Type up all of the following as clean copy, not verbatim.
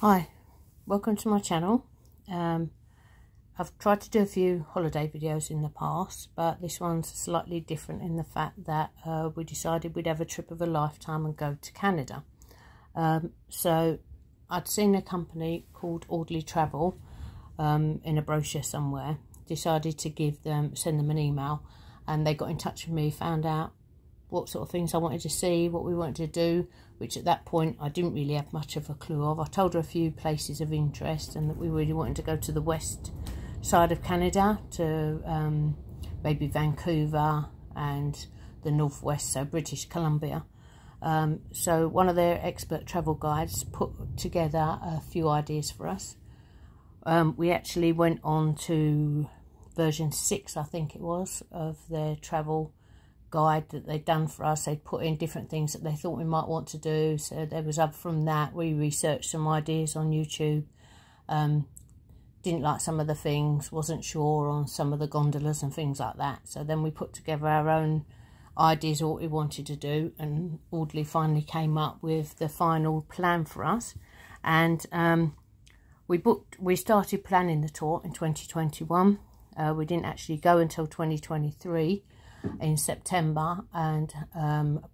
Hi, welcome to my channel. I've tried to do a few holiday videos in the past, but this one's slightly different in the fact that we decided we'd have a trip of a lifetime and go to Canada. So I'd seen a company called Audley Travel in a brochure somewhere, decided to send them an email, and they got in touch with me, found out what sort of things I wanted to see, what we wanted to do, which at that point I didn't really have much of a clue of. I told her a few places of interest and that we really wanted to go to the west side of Canada, to maybe Vancouver and the northwest, so British Columbia. So one of their expert travel guides put together a few ideas for us. We actually went on to version 6, I think it was, of their travel guide that they'd done for us. They'd put in different things that they thought we might want to do, so there was up from that. We researched some ideas on YouTube, didn't like some of the things, wasn't sure on some of the gondolas and things like that, so then we put together our own ideas of what we wanted to do, and Audley finally came up with the final plan for us. And we started planning the tour in 2021. We didn't actually go until 2023 in September, and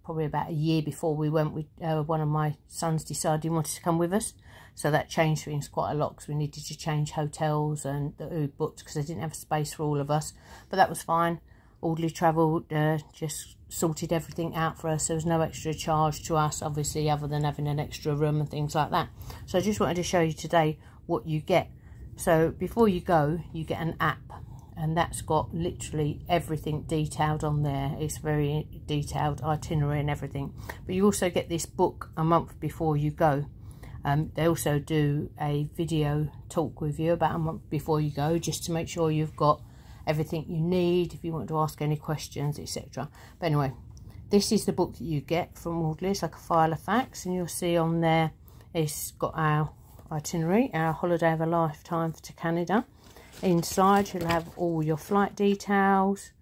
probably about a year before we went, one of my sons decided he wanted to come with us, so that changed things quite a lot, because we needed to change hotels and that we booked because they didn't have space for all of us, but that was fine. Audley Travel just sorted everything out for us. There was no extra charge to us, obviously, other than having an extra room and things like that. So I just wanted to show you today what you get. So before you go, you get an app, and that's got literally everything detailed on there. It's very detailed itinerary and everything. But you also get this book a month before you go. They also do a video talk with you about a month before you go, just to make sure you've got everything you need if you want to ask any questions, etc. But anyway, this is the book that you get from Audley. It's like a file of facts, and you'll see on there it's got our itinerary, our holiday of a lifetime to Canada. Inside you'll have all your flight details.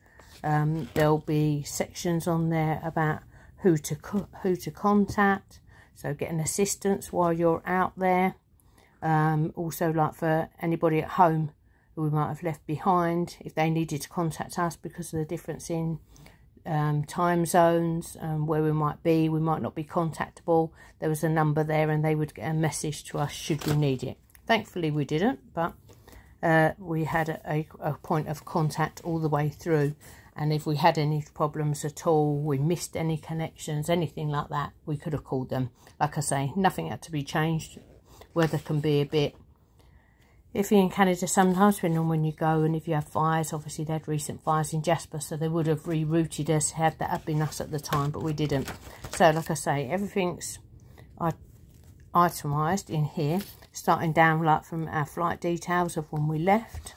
There'll be sections on there about who to contact, so getting assistance while you're out there. Also, like for anybody at home who we might have left behind, if they needed to contact us because of the difference in time zones, where we might not be contactable, there was a number there and they would get a message to us should we need it. Thankfully we didn't, but we had a point of contact all the way through, and if we had any problems at all, we missed any connections, anything like that, we could have called them. Like I say, nothing had to be changed. Weather can be a bit iffy in Canada sometimes, depending on when you go, and if you have fires, obviously they had recent fires in Jasper, so they would have rerouted us had that been us at the time, but we didn't. So like I say, everything's itemised in here, starting down like from our flight details of when we left,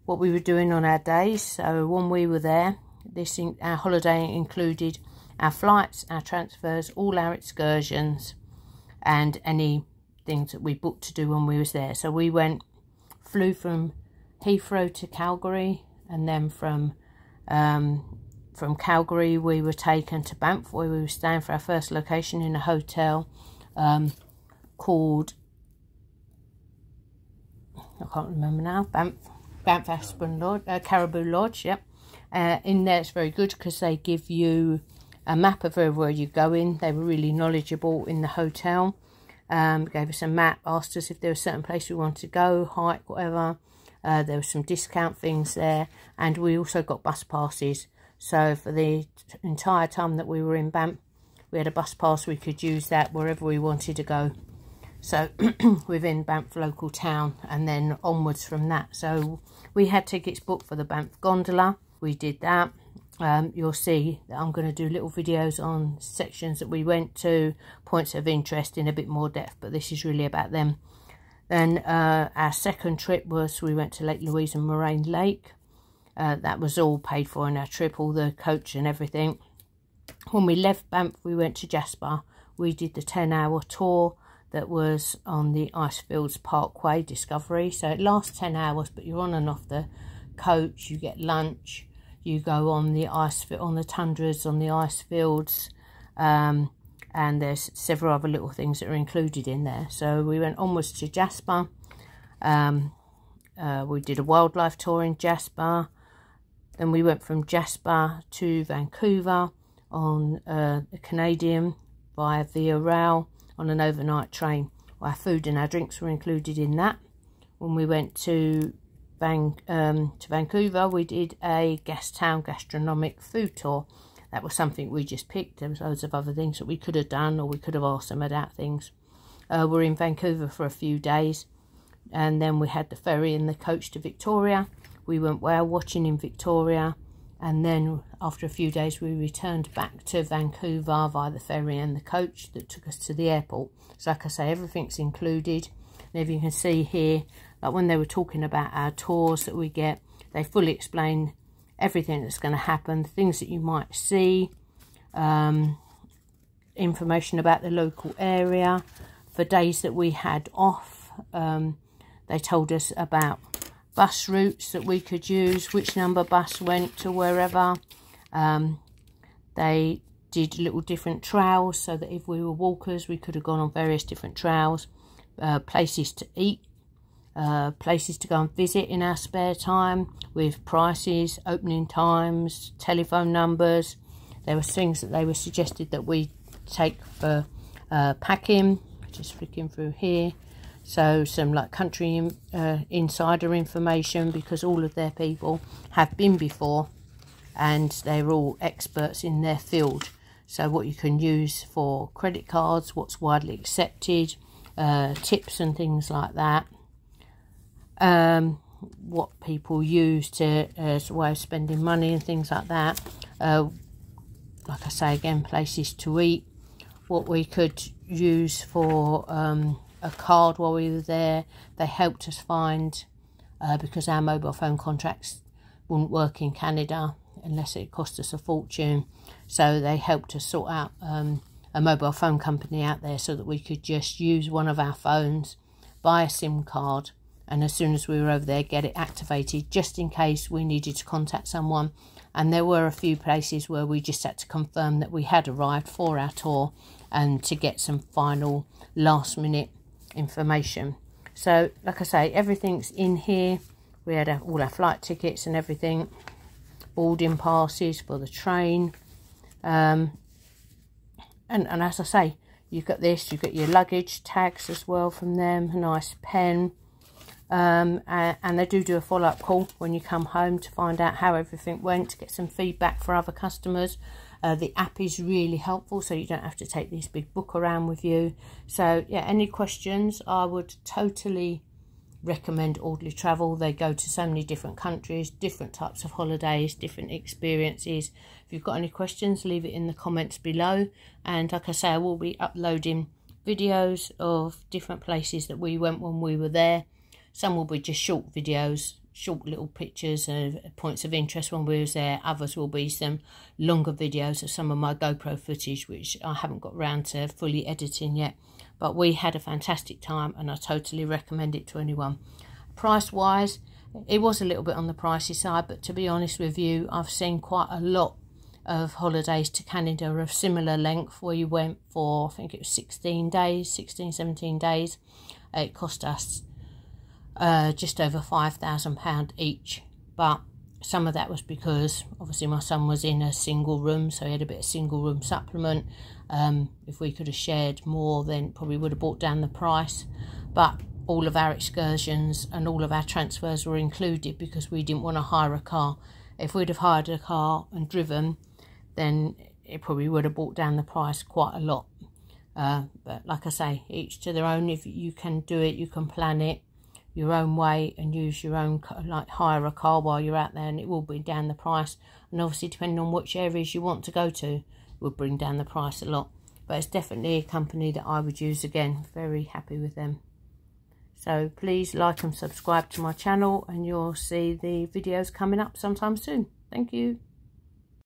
what we were doing on our days. So when we were there, our holiday included our flights, our transfers, all our excursions, and any things that we booked to do when we was there. So we flew from Heathrow to Calgary, and then from Calgary we were taken to Banff, where we were staying for our first location in a hotel called, I can't remember now, Banff Aspen Lodge, Caribou Lodge, yep. In there it's very good because they give you a map of everywhere you're going. They were really knowledgeable in the hotel. Gave us a map, asked us if there was a certain place we wanted to go, hike, whatever. There were some discount things there, and we also got bus passes. So for the entire time that we were in Banff, we had a bus pass. We could use that wherever we wanted to go. So within Banff local town, and then onwards from that. So we had tickets booked for the Banff gondola. We did that. You'll see that I'm going to do little videos on sections that we went to, points of interest in a bit more depth, but this is really about them. Then our second trip was, we went to Lake Louise and Moraine Lake. That was all paid for in our trip, all the coach and everything. When we left Banff, we went to Jasper. We did the 10-hour tour that was on the Icefields Parkway Discovery. So it lasts 10 hours, but you're on and off the coach, you get lunch, you go on the ice, on the tundras, on the ice fields, and there's several other little things that are included in there. So we went onwards to Jasper. We did a wildlife tour in Jasper. Then we went from Jasper to Vancouver on a Canadian via rail on an overnight train. Our food and our drinks were included in that. When we went to Vancouver, we did a guest town gastronomic food tour. That was something we just picked. There was loads of other things that we could have done, or we could have asked them about things. We're in Vancouver for a few days, and then we had the ferry and the coach to Victoria. We went whale watching in Victoria, and then after a few days we returned back to Vancouver via the ferry and the coach that took us to the airport. So like I say, everything's included. And if you can see here, like when they were talking about our tours that we get, they fully explain everything that's going to happen, the things that you might see, information about the local area. For days that we had off, they told us about bus routes that we could use, which number bus went to wherever. They did little different trails, so that if we were walkers we could have gone on various different trails. Places to eat, places to go and visit in our spare time, with prices, opening times, telephone numbers. There were things that they were suggested that we take for packing. Just flicking through here. So some like country insider information, because all of their people have been before and they're all experts in their field. So what you can use for credit cards, what's widely accepted, tips and things like that. What people use to as a way of spending money and things like that. Like I say again, places to eat, what we could use for a card while we were there. They helped us find, because our mobile phone contracts wouldn't work in Canada unless it cost us a fortune, so they helped us sort out a mobile phone company out there so that we could just use one of our phones, buy a SIM card, and as soon as we were over there get it activated, just in case we needed to contact someone. And there were a few places where we just had to confirm that we had arrived for our tour and to get some final last minute information. So like I say, everything's in here. We had all our flight tickets and everything, boarding passes for the train, and as I say, you've got this, you've got your luggage tags as well from them, a nice pen. And they do a follow-up call when you come home to find out how everything went, to get some feedback for other customers. The app is really helpful, so you don't have to take this big book around with you. So yeah, any questions, I would totally recommend Audley Travel. They go to so many different countries, different types of holidays, different experiences. If you've got any questions, leave it in the comments below. And like I say, I will be uploading videos of different places that we went when we were there. Some will be just short videos, short little pictures of points of interest when we was there. Others will be some longer videos of some of my GoPro footage, which I haven't got around to fully editing yet. But we had a fantastic time and I totally recommend it to anyone. Price wise, it was a little bit on the pricey side, but to be honest with you, I've seen quite a lot of holidays to Canada of similar length where you went for, I think it was 16 days, 16, 17 days. It cost us just over £5,000 each, but some of that was because obviously my son was in a single room, so he had a bit of single room supplement. If we could have shared more, then probably would have brought down the price, but all of our excursions and all of our transfers were included because we didn't want to hire a car. If we'd have hired a car and driven, then it probably would have brought down the price quite a lot. But like I say, each to their own. If you can do it, you can plan it your own way and use your own, like hire a car while you're out there, and it will bring down the price. And obviously depending on which areas you want to go to, it will bring down the price a lot. But it's definitely a company that I would use again. Very happy with them. So please like and subscribe to my channel and you'll see the videos coming up sometime soon. Thank you.